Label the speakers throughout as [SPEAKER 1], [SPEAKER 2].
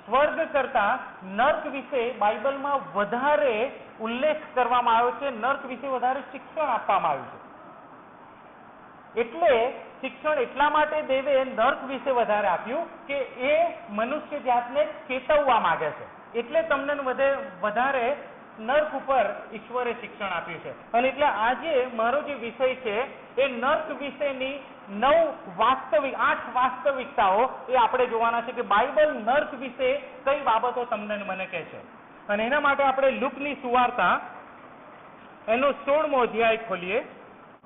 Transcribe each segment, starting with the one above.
[SPEAKER 1] સ્વર્ગ કરતા નર્ક વિશે બાઇબલમાં વધારે ઉલ્લેખ કરવામાં આવ્યો છે, નર્ક વિશે વધારે શિક્ષણ આપવામાં આવ્યું છે. એટલે શિક્ષણ એટલા માટે દેવે નર્ક વિશે વધારે આપ્યું કે એ મનુષ્ય જાતને ચેતવવા માંગે છે. એટલે તમને વધારે નર્ક ઉપર ઈશ્વરે શિક્ષણ આપ્યું છે. અને એટલે આજે મારો જે વિષય છે એ નર્ક વિશેની 8 વાસ્તવિકતાઓ એ આપણે જોવાના છે કે બાઇબલ નર્ક વિશે કઈ બાબતો તમને મને કહે છે. અને એના માટે આપણે લુકની સુવાર્તા એનો 16મો અધ્યાય ખોલીએ.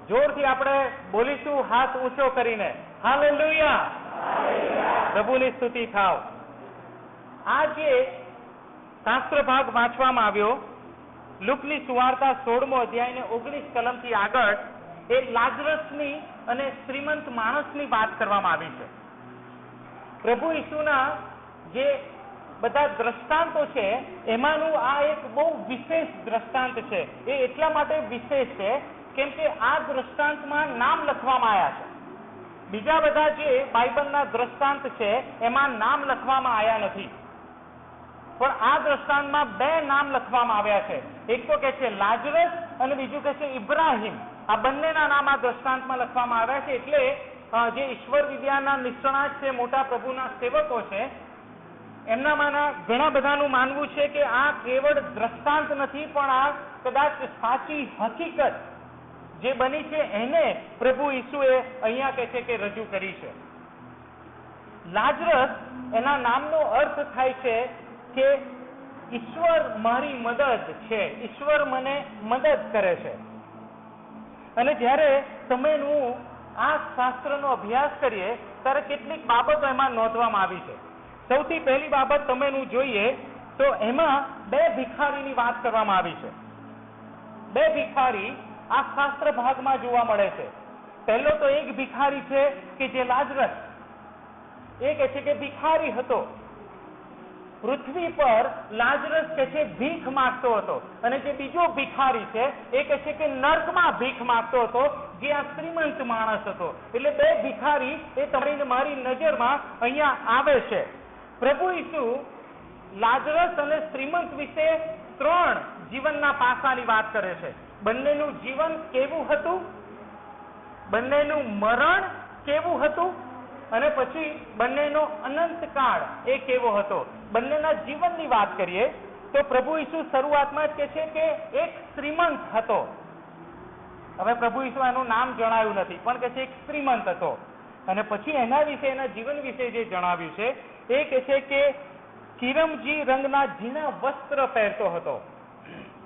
[SPEAKER 1] જોરથી આપણે બોલીશું હાથ ઊંચો કરીને, હાલેલુયા, પ્રભુની સ્તુતિ થાવ. આ જે શાસ્ત્ર ભાગ વાંચવામાં આવ્યો લુકની સુવાર્તા 16મો અધ્યાય ને 19 કલમથી આગળ એ લાજરસની અને શ્રીમંત માણસની વાત કરવામાં આવી છે. પ્રભુ ઈસુના જે બધા દ્રષ્ટાંતો છે એમાંનું આ એક બહુ વિશેષ દ્રષ્ટાંત છે. એ એટલા માટે વિશેષ છે કેમ કે આ દ્રષ્ટાંતમાં નામ લખવામાં આવ્યા છે. બીજા બધા જે બાઇબલના દ્રષ્ટાંત છે એમાં નામ લખવામાં આવ્યા નથી, પણ આ દ્રષ્ટાંતમાં 2 નામ લખવામાં આવ્યા છે. એક તો કે છે લાજરસ અને બીજું કે છે ઇબ્રાહિમ. આ બંનેના નામ આ દ્રષ્ટાંતમાં લખવામાં આવ્યા છે. એટલે જે ઈશ્વર વિદ્યાના નિષ્ણાત છે, મોટા પ્રભુના સેવકો છે, એમનામાંના ઘણા બધાનું માનવું છે કે આ કેવળ દ્રષ્ટાંત નથી, પણ આ કદાચ સાચી હકીકત જે બની છે એને પ્રભુ ઈસુએ અહીંયા કહે છે કે રજૂ કરી છે. લાજરસ એના નામનો અર્થ થાય છે કે ઈશ્વર મારી મદદ છે, ઈશ્વર મને મદદ કરે છે. અને જ્યારે સમયનું આ શાસ્ત્રનો અભ્યાસ કરીએ ત્યારે કેટલીક બાબતો એમાં નોંધવામાં આવી છે. સૌથી પહેલી બાબત તમેનું જોઈએ તો એમાં 2 ભિખારીની વાત કરવામાં આવી છે. 2 ભિખારી આ શાસ્ત્ર ભાગમાં જોવા મળે છે. પહેલો તો એક ભિખારી છે કે જે લાજરસ, એ કહે છે કે ભિખારી હતો. પૃથ્વી પર લાજરસ કે છે ભીખ માંગતો હતો. અને જે બીજો ભિખારી છે એ કહે છે કે નર્કમાં ભીખ માંગતો હતો, જે આ શ્રીમંત માણસ હતો. એટલે 2 ભિખારી એ તમારી મારી નજરમાં અહીંયા આવે છે. પ્રભુ ઈસુ લાજરસ અને શ્રીમંત વિશે 3 જીવનના પાસાની વાત કરે છે. બંનેનું જીવન કેવું હતું, બંનેનું મરણ કેવું હતું, અને પછી બંનેનો અનંતકાળ એ કેવો હતો. બંનેના જીવનની વાત કરીએ તો પ્રભુ ઈસુ શરૂઆતમાં જ કહે છે કે એક શ્રીમંત હતો. હવે પ્રભુ ઈસુ એનું નામ જણાવ્યું નથી, પણ કહે છે એક શ્રીમંત હતો. અને પછી એના વિશે, એના જીવન વિશે જે જણાવ્યું છે એ કહે છે કે કિરમજી રંગના ઝીણા વસ્ત્ર પહેરતો હતો.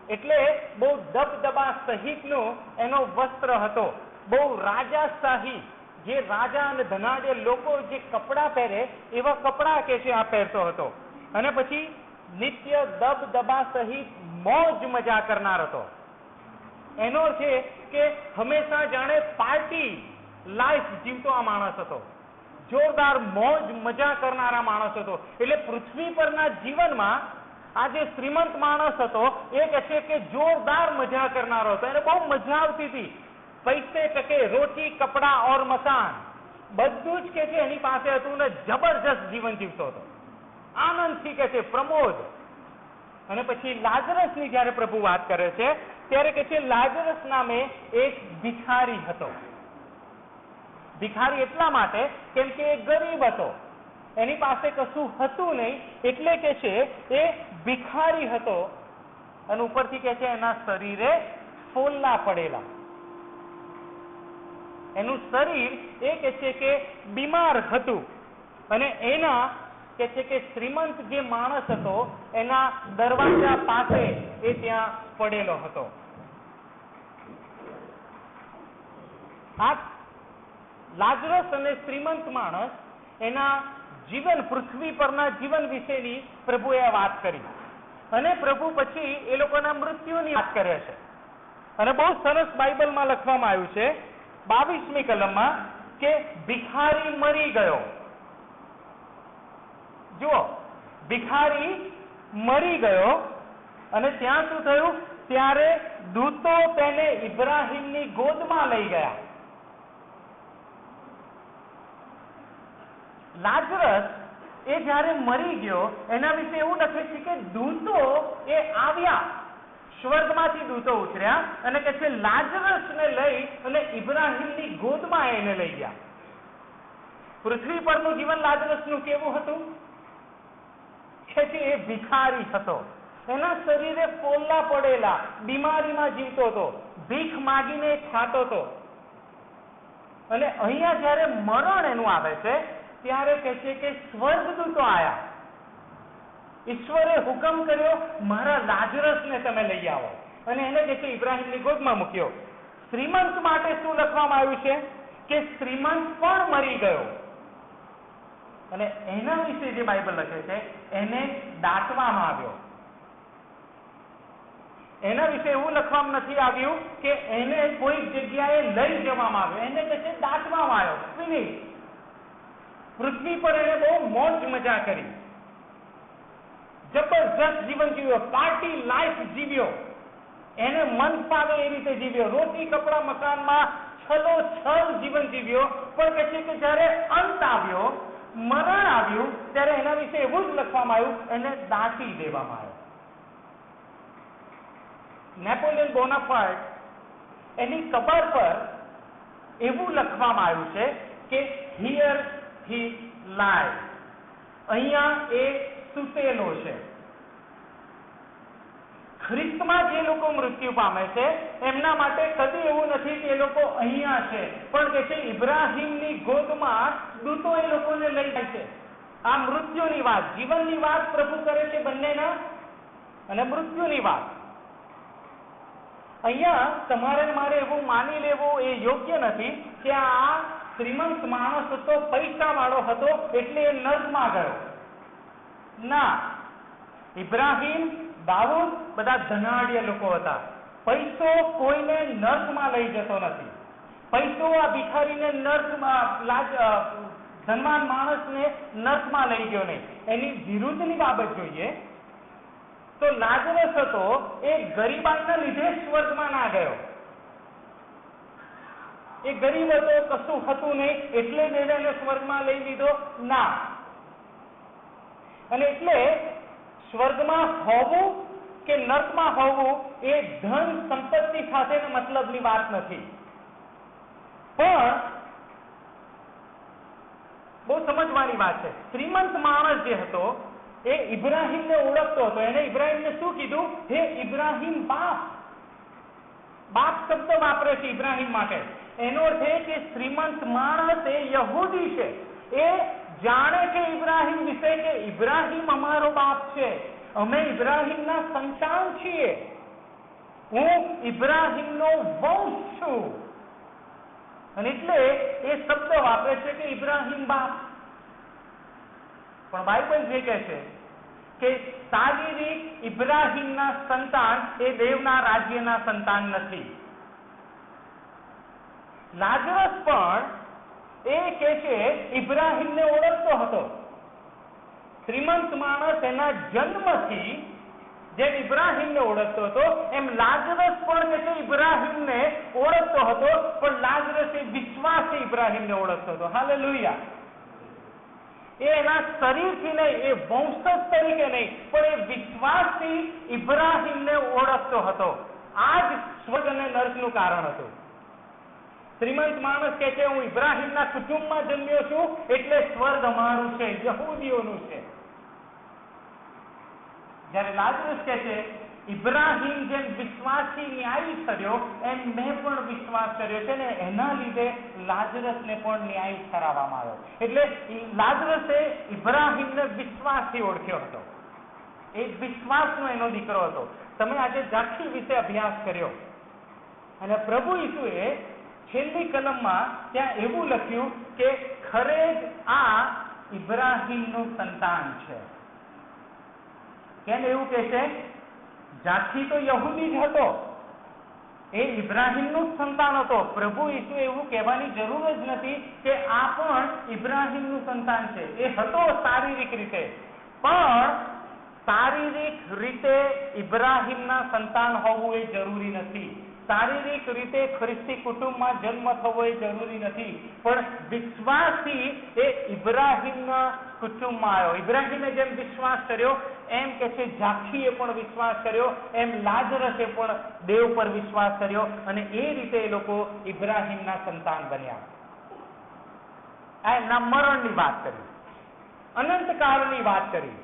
[SPEAKER 1] એટલે બહુ દબદબા સહિતનો એનો વસ્ત્ર હતો. બહુ રાજાશાહી, જે રાજા અને ધનાઢ્ય લોકો જે કપડાં પહેરે એવા કપડાં કે છે આ પહેરતો હતો. અને પછી નિત્ય દબદબા સહિત મોજ મજા કરનાર હતો. એનો છે કે હંમેશા જાણે પાર્ટી લાઈફ જીવતો આ માણસ હતો. જોરદાર મોજ મજા કરનારા માણસ હતો. એટલે પૃથ્વી પરના જીવનમાં આ જે શ્રીમંત માણસ હતો એ કહે છે કે જોરદાર મજા કરનારો હતો. એને બહુ મજા આવતી હતી. પૈસે ટકે રોટી, કપડા ઓર મકાન બધું જ કે છે એની પાસે હતું ને જબરજસ્ત જીવન જીવતો હતો. આનંદથી કે છે પ્રમોદ. અને પછી લાજરસની જ્યારે પ્રભુ વાત કરે છે ત્યારે કે છે લાજરસ નામે એક ભિખારી હતો. ભિખારી એટલા માટે કેમ કે એ ગરીબ હતો, એની પાસે કશું હતું નહીં, એટલે કે છે એ ભિખારી હતો. અને ઉપરથી કે છે એના શરીરે ફોલ્લા પડેલા. એનું શરીર એ કે છે કે બીમાર હતું. અને એના કે છે કે શ્રીમંત જે માણસ હતો એના દરવાજા પાસે એ ત્યાં પડેલો હતો. આ લાજરસ અને શ્રીમંત માણસ એના જીવન, પૃથ્વી પરના જીવન વિશેની પ્રભુએ વાત કરી. અને પ્રભુ પછી એ લોકોના મૃત્યુની વાત કરે છે. અને બહુ સરસ બાઇબલમાં લખવામાં આવ્યું છે 22મી કલમમાં કે ભિખારી મરી ગયો. જુઓ, ભિખારી મરી ગયો. અને ત્યાં શું થયું? ત્યારે દૂતો તેને ઇબ્રાહિમની ગોદમાં લઈ ગયા. લાજરસ એ જ્યારે મરી ગયો એના વિશે એવું લખે છે કે દૂતો એ આવ્યા, સ્વર્ગમાંથી દૂતો ઉતર્યા અને કે છે લાજરસને લઈ અને ઇબ્રાહીમની ગોદમાં એને લઈ ગયા. પૃથ્વી પરનું જીવન લાજરસનું કેવું હતું? કે એ ભિખારી હતો, એના શરીરે ફોલ્લા પડેલા, બીમારીમાં જીવતો હતો, ભીખ માગીને ખાતો હતો. અને અહીંયા જ્યારે મરણ એનું આવે છે ત્યારે કહે છે કે સ્વર્ગદૂતો આયા, ઈશ્વરે હુકમ કર્યો મારા લાજરસને તમે લઈ આવો અને એને કહે છે ઇબ્રાહીમની ગોદમાં મૂક્યો. શ્રીમંત માટે શું લખવામાં આવ્યું છે કે શ્રીમંત પણ મરી ગયો અને એના વિશે જે બાઇબલ લખે છે એને દાટવામાં આવ્યો. એના વિશે એવું લખવામાં નથી આવ્યું કે એને કોઈ જગ્યાએ લઈ જવામાં આવ્યો, એને કહે છે દાટવામાં આવ્યો. ફિનિશ. પૃથ્વી પર એને બહુ મોજ મજા કરી, જબરજસ્ત જીવન જીવ્યો, પાર્ટી લાઈફ જીવ્યો, એને મન ફાવે એ રીતે જીવ્યો, રોટી કપડા મકાનમાં છલોછલ જીવન જીવ્યો. પણ કહે છે કે જ્યારે અંત આવ્યો, મરણ આવ્યું, ત્યારે એના વિશે એવું જ લખવામાં આવ્યું, એને દાટી દેવામાં આવ્યો. નેપોલિયન બોનાપાર્ટ એની કબર પર એવું લખવામાં આવ્યું છે કે હિયર હી લાય, અહીંયા એ સૂતેલો છે. ખ્રિસ્તમાં જે લોકો મૃત્યુ પામે છે એમના માટે કદી એવું નથી કે એ લોકો અહીંયા છે, પણ કે છે ઇબ્રાહીમની ગોદમાં દૂતો એ લોકોને લઈ જાય છે. આ મૃત્યુની વાત, જીવનની વાત પ્રભુ કરે છે બંનેના, અને મૃત્યુની વાત. અહીંયા તમારે મારે એવું માની લેવું એ યોગ્ય નથી કે આ શ્રીમંત માણસ હતો, પૈસા વાળો હતો એટલે એ નર્કમાં ગયો. ના, ઇબ્રાહીમ, દાઉદ બધા ધનાઢ્ય લોકો હતા. પૈસો કોઈને નર્કમાં લઈ જતો નથી. પૈસો આ ભિખારીને નર્કમાં, ધનવાન માણસને નર્કમાં લઈ ગયો નહીં. એની વિરુદ્ધની બાબત જોઈએ તો લાજરસ હતો એ ગરીબાઈના લીધે સ્વર્ગમાં ના ગયો. એ ગરીબ હતો, કશું હતું નહીં એટલે જ એને સ્વર્ગમાં લઈ લીધો, ના. અને એટલે સ્વર્ગમાં હોવું કે નર્કમાં હોવું એ ધન સંપત્તિ સાથે મતલબની વાત નથી. પણ બહુ સમજવાની વાત છે. શ્રીમંત માણસ જે હતો એ ઇબ્રાહીમને ઓળખતો હતો. એને ઇબ્રાહીમને શું કીધું? હે ઇબ્રાહીમ બાપ. બાપ શબ્દ વાપરે છે ઇબ્રાહીમ માટે. એનો અર્થ એ કે શ્રીમંત માણસ એ યહૂદી છે, એ જાણે છે ઇબ્રાહીમ વિશે કે ઇબ્રાહીમ અમારો બાપ છે, અમે ઇબ્રાહીમના સંતાન છીએ, હું ઇબ્રાહીમનો વંશ છું. અને એટલે એ શબ્દ વાપરે છે કે ઇબ્રાહીમ બાપ. પણ બાઇબલ જે કહે છે કે શારીરિક ઇબ્રાહીમના સંતાન એ દેવના રાજ્યના સંતાન નથી. લાજરસ પણ એ કે છે ઇબ્રાહીમને ઓળખતો હતો. શ્રીમંત માણસ એના જન્મથી જેમ ઇબ્રાહીમને ઓળખતો હતો એમ લાજરસ પણ કે છે ઇબ્રાહીમને ઓળખતો હતો, પણ લાજરસ એ વિશ્વાસથી ઇબ્રાહીમને ઓળખતો હતો. હાલેલુયા. એ એના શરીરથી નહીં, એ વંશજ તરીકે નહીં, પણ એ વિશ્વાસથી ઇબ્રાહીમને ઓળખતો હતો. આ જ સ્વર્ગ અને નર્કનું કારણ હતું. શ્રીમંત માણસ કહે છે હું ઇબ્રાહીમના કુટુંબમાં જન્મ્યો છું એટલે સ્વર્ગ અમારું છે, યહૂદીઓનું છે. જ્યારે લાજરસ કહે છે ઇબ્રાહીમ જેમ વિશ્વાસથી ન્યાયી કર્યો એમ મેં પણ વિશ્વાસ કર્યો છે ને એના લીધે લાજરસને પણ ન્યાયી ઠરાવવામાં આવ્યો. એટલે લાજરસે ઇબ્રાહીમને વિશ્વાસથી ઓળખ્યો હતો. એ વિશ્વાસનો એનો દીકરો હતો. તમે આજે ઝાંખી વિશે અભ્યાસ કર્યો અને પ્રભુ ઈસુએ છેલ્લી કલમમાં ત્યાં એવું લખ્યું કે ખરે જ આ ઇબ્રાહીમનું સંતાન છે. કેમ એવું કહે છે? ઝાંખી તો યહૂદી જ હતો, એ ઇબ્રાહીમનું જ સંતાન હતો. પ્રભુ ઈસુ એવું કહેવાની જરૂર જ નથી કે આ પણ ઇબ્રાહીમનું સંતાન છે. એ હતો શારીરિક રીતે, પણ શારીરિક રીતે ઇબ્રાહીમના સંતાન હોવું એ જરૂરી નથી. શારીરિક રીતે ખ્રિસ્તી કુટુંબમાં જન્મ થવો એ જરૂરી નથી, પણ વિશ્વાસથી એ ઇબ્રાહીમના કુટુંબમાં આવ્યો. ઇબ્રાહીમે જેમ વિશ્વાસ કર્યો એમ કે છે ઝાખીએ પણ વિશ્વાસ કર્યો, એમ લાજરસે પણ દેવ પર વિશ્વાસ કર્યો, અને એ રીતે એ લોકો ઇબ્રાહીમના સંતાન બન્યા. આ એમના મરણની વાત કરી, અનંતકાળની વાત કરી.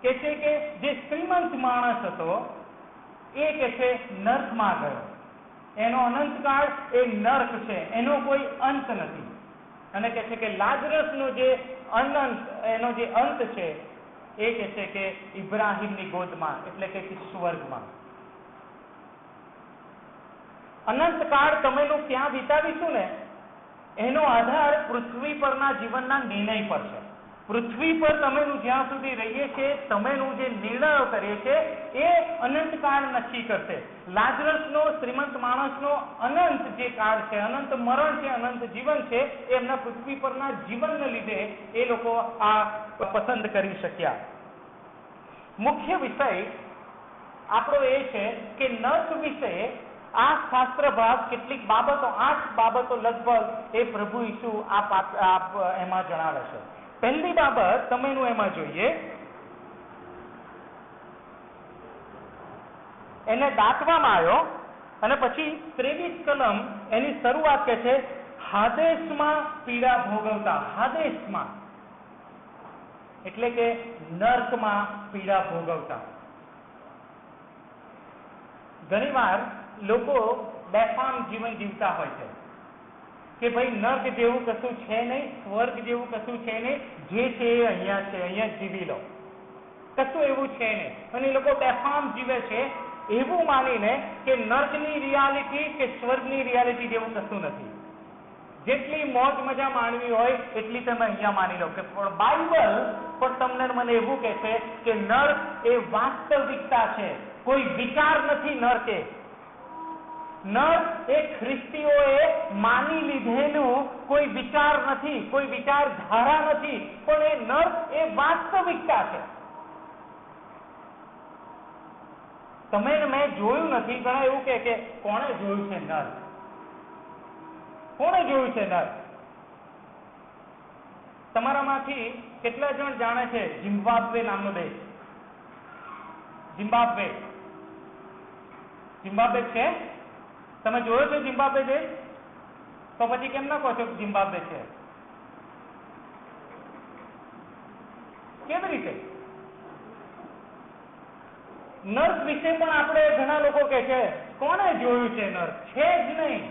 [SPEAKER 1] કે છે કે જે શ્રીમંત માણસ હતો એ કે છે નર્કમાં ગયો, એનો અનંતકાળ એ નર્ક છે, એનો કોઈ અંત નથી. અને કે છે કે લાજરસનો જે એનો જે અંત છે એ કે છે કે ઇબ્રાહીમની ગોદમાં, એટલે કે સ્વર્ગમાં. અનંતકાળ તમેનું ક્યાં વિતાવીશું ને એનો આધાર પૃથ્વી પરના જીવનના નિર્ણય પર છે. પૃથ્વી પર તમેનું જ્યાં સુધી રહીએ છીએ, તમેનું જે નિર્ણયો કરીએ છીએ એ અનંતકાળ નક્કી કરશે. લાજરસનો, શ્રીમંત માણસનો અનંત જે કાળ છે, અનંત મરણ છે, અનંત જીવન છે, એ એમના પૃથ્વી પરના જીવનને લીધે એ લોકો આ પસંદ કરી શક્યા. મુખ્ય વિષય આપણો એ છે કે નર્ક વિશે આ શાસ્ત્ર ભાગ કેટલીક બાબતો, 8 બાબતો લગભગ એ પ્રભુ ઈસુ એમાં જણાવે છે. પહેલી બાબત તમેનું એમાં જોઈએ, એને દાટવામાં આવ્યો અને પછી 23 કલમ એની શરૂઆત કે છે હાદેશમાં પીડા ભોગવતા. હાદેશમાં એટલે કે નર્કમાં પીડા ભોગવતા. ઘણીવાર લોકો બેફામ જીવન જીવતા હોય છે કે ભાઈ નર્ક જેવું કશું છે નહીં, સ્વર્ગ જેવું કશું છે નહીં, જે છે એ અહીંયા છે, અહીંયા જીવી લો, કશું એવું છે નહીં. અને એ લોકો બેફામ જીવે છે એવું માનીને કે નર્કની રિયાલિટી કે સ્વર્ગની રિયાલિટી જેવું કશું નથી. જેટલી મોજ મજા માણવી હોય એટલી તમે અહીંયા માની લો. કે પણ બાઇબલ પણ તમને મને એવું કહે છે કે નર્ક એ વાસ્તવિકતા છે, કોઈ વિચાર નથી. નર્ક એ ખ્રિસ્તીઓએ માની લીધેલું કોઈ વિચાર નથી, કોઈ વિચારધારા નથી, પણ એ નર્ક એ વાસ્તવિકતા છે. તમે મેં જોયું નથી. ઘણા એવું કે કોણે જોયું છે નર્ક? કોણે જોયું છે નર્ક? તમારામાંથી કેટલા જણ જાણે છે ઝિમ્બાબ્વે નામનો દેશ? ઝિમ્બાબ્વે છે? તમે જોયો છો ઝિમ્બાબ્વે દેશ? તો પછી કેમ ના કહો છો ઝિમ્બાબ્વે છે? કેવી રીતે? નર્ક વિશે પણ આપણે ઘણા લોકો કહે છે કોણે જોયું છે નર્ક? છે જ નહીં.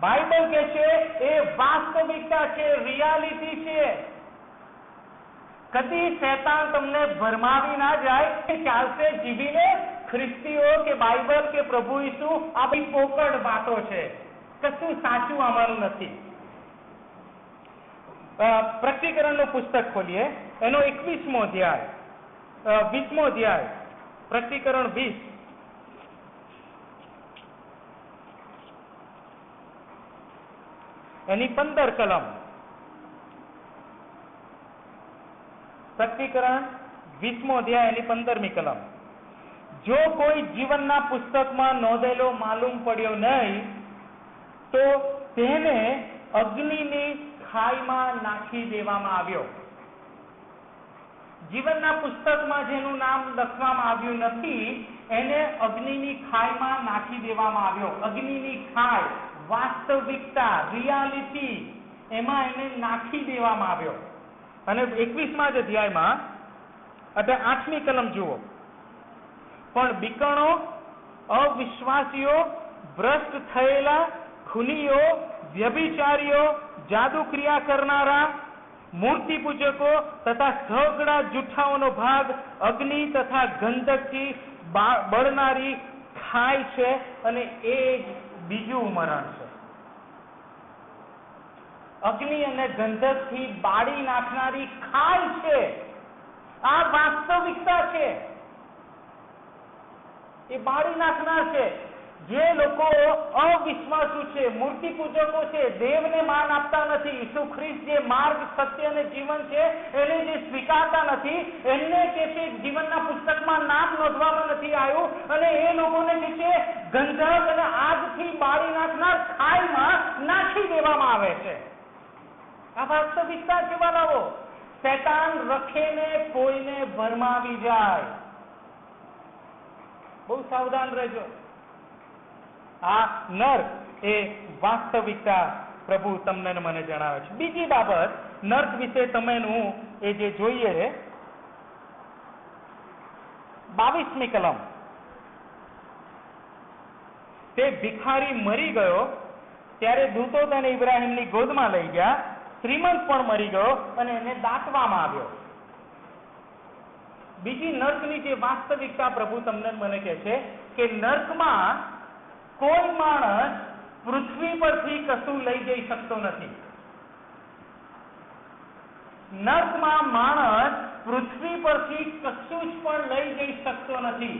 [SPEAKER 1] બાઇબલ કહે છે એ વાસ્તવિકતા છે, રિયાલિટી છે. કદી શૈતાન તમને ભરમાવી ના જાય કે ચાલશે જીવીને ખ્રિસ્તીઓ કે બાઇબલ કે પ્રભુ ઈસુ આ બધી પોકળ વાતો છે, કશું સાચું અમારું નથી. પ્રકટીકરણનું પુસ્તક ખોલીએ, એનો 21મો અધ્યાય, 20મો અધ્યાય, પ્રકટીકરણ 20, એની 15 કલમ. પ્રકટીકરણ 20મો અધ્યાય એની 15મી કલમ. જો કોઈ જીવનના પુસ્તકમાં નોંધેલો માલુમ પડ્યો નહીં તો તેને અગ્નિની ખાઈમાં નાખી દેવામાં આવ્યો. જીવનના પુસ્તકમાં જેનું નામ લખવામાં આવ્યું નથી એને અગ્નિની ખાઈમાં નાખી દેવામાં આવ્યો. અગ્નિની ખાઈ, વાસ્તવિકતા, રિયાલિટી, એમાં એને નાખી દેવામાં આવ્યો. અને 21મા જ અધ્યાયમાં એટલે 8મી કલમ જુઓ. પણ બીકણો, અવિશ્વાસીઓ, ભ્રષ્ટ થયેલા, ખૂનીઓ, વ્યભિચારીઓ, જાદુક્રિયા કરનારા, મૂર્તિ પૂજકો તથા સઘળા જૂઠાઓનો ભાગ અગ્નિ તથા ગંધકથી બળનારી ખાય છે, અને એ જ બીજું મરણ છે. અગ્નિ અને ગંધકથી બાળી નાખનારી ખાય છે. આ વાસ્તવિકતા છે. એ બાળી નાખનાર છે. જે લોકો અવિશ્વાસુ છે, મૂર્તિ પૂજકો છે, દેવને માન આપતા નથી, ઈસુ ખ્રિસ્ત જે માર્ગ, સત્ય અને જીવન છે એને જે સ્વીકારતા નથી, એમને કે છે જીવનના પુસ્તકમાં નામ નોંધવામાં નથી આવ્યું, અને એ લોકોને કે છે ગંધક અને આગથી બાળી નાખનાર ખાઈમાં નાખી દેવામાં આવે છે. આ વાસ્તવિકતા છે વાલાઓ. શૈતાન રખેને કોઈને ભરમાવી જાય. બહુ સાવધાન રહેજો. આ નર્ક એ વાસ્તવિકતા પ્રભુ તમને મને જણાવે છે. બીજી બાબત નર્ક વિશે તમેનું એ જે જોઈએ 22મી કલમ, તે ભિખારી મરી ગયો ત્યારે દૂતો તેને ઇબ્રાહીમની ગોદમાં લઈ ગયા. શ્રીમંત પણ મરી ગયો અને એને દાટવામાં આવ્યો. બીજી નર્કની જે વાસ્તવિકતા પ્રભુ તમને મને કહે છે કે નર્કમાં કોઈ માણસ પૃથ્વી પરથી કશું લઈ જઈ શકતો નથી. નર્કમાં માણસ પૃથ્વી પરથી કશું જ પણ લઈ જઈ શકતો નથી.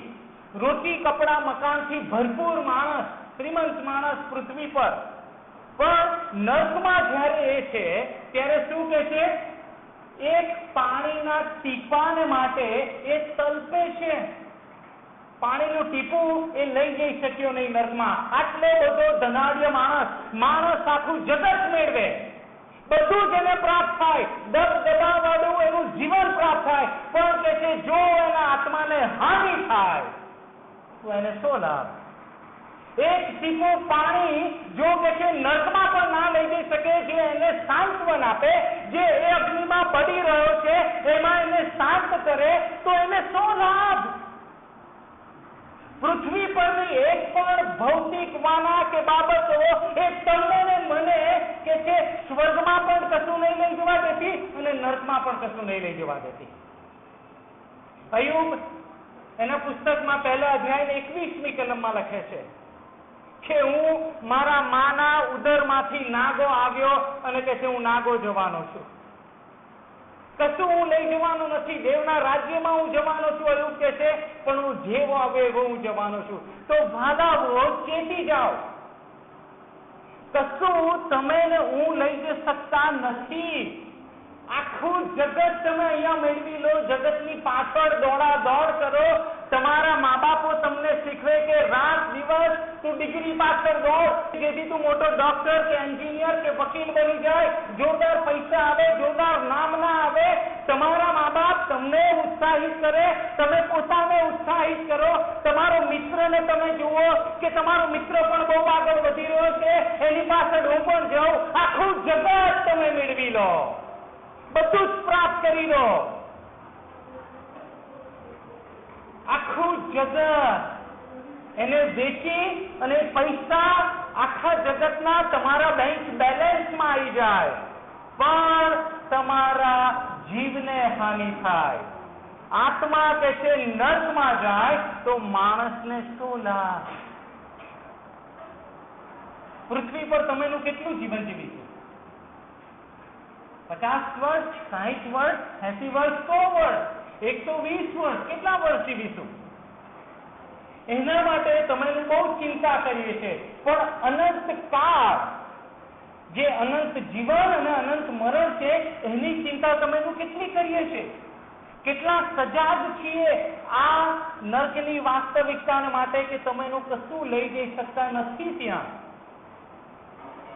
[SPEAKER 1] રોટી કપડા મકાનથી ભરપૂર માણસ, શ્રીમંત માણસ પૃથ્વી પર, પણ નર્કમાં જ્યારે એ છે ત્યારે શું કે છે? એક પાણીના ટીપાને માટે એ તલપે છે. પાણીનું ટીપું એ લઈ જઈ શક્યો નહીં નર્કમાં. આટલો બધો ધનાઢ્ય માણસ આખું જગત મેળવે, બધું જેને પ્રાપ્ત થાય, દબદબા વાળું એનું જીવન પ્રાપ્ત થાય, પણ કે છે જો એના આત્માને હાનિ થાય તો એને શું લાભ? એક ટીપું પાણી જો કે છે નર્કમાં પણ ના લઈ જઈ શકે, જે એને સાંત્વન આપે, જે એ અગ્નિમાં પડી રહ્યો છે એમાં એને શાંત કરે, તો એને શું લાભ? પૃથ્વી પરની એક પણ ભૌતિક વાના કે બાબતો એ તમને ને મને કે છે સ્વર્ગમાં પણ કશું નહીં લઈ જવા દેતી અને નર્કમાં પણ કશું નહીં લઈ જવા દેતી. અયુબ એના પુસ્તકમાં પહેલા અધ્યાય 21મી કલમમાં લખે છે કે હું મારા માના ઉદરમાંથી નાગો આવ્યો અને કે છે હું નાગો જવાનો છું. કશું હું લઈ જવાનો નથી. દેવના રાજ્યમાં હું જવાનો છું એવું કે છે, પણ હું જેવો આવે એવો હું જવાનો છું. તો વાદાઓ ચેતી જાઓ, કશું તમે ને હું લઈ જઈ શકતા નથી. આખું જગત તમે અહીંયા મેળવી લો, જગતની પાછળ દોડા દોડ કરો. તમારા મા બાપો તમને શીખવે કે રાત દિવસ તું ડિગ્રી પાછળ દોડ, જેથી તું મોટો ડોક્ટર કે એન્જિનિયર કે વકીલ બની જાય, જોરદાર પૈસા આવે, જોરદાર નામ ના આવે. તમારા મા બાપ તમને ઉત્સાહિત કરે, તમે પોતાને ઉત્સાહિત કરો. તમારો મિત્રને તમે જુઓ કે તમારો મિત્ર પણ બહુ આગળ વધી રહ્યો છે, એની પાછળ હું પણ જાઉં. આખું જગત તમે મેળવી લો, બધું જ પ્રાપ્ત કરી લો. આખું જગત એને વેચી અને પૈસા આખા જગતના તમારા બેંક બેલેન્સમાં આવી જાય, પણ તમારા જીવને હાનિ થાય. આત્મા કે છે નર્કમાં જાય તો માણસને શું લાભ? પૃથ્વી પર તમેનું કેટલું જીવન જીવીશું? 50 વર્ષ, 60 વર્ષ, 80 વર્ષ, 100 વર્ષ, 120 વર્ષ, કેટલા વર્ષ જીવીશું? એના માટે તમે બહુ ચિંતા કરીએ છીએ, પણ અનંત કાળ, જે અનંત જીવન અને અનંત મરણ છે એની ચિંતા તમે કેટલી કરીએ છીએ? કેટલા સજાગ છીએ આ નર્કની વાસ્તવિકતા માટે કે તમે કશું લઈ જઈ શકતા નથી ત્યાં.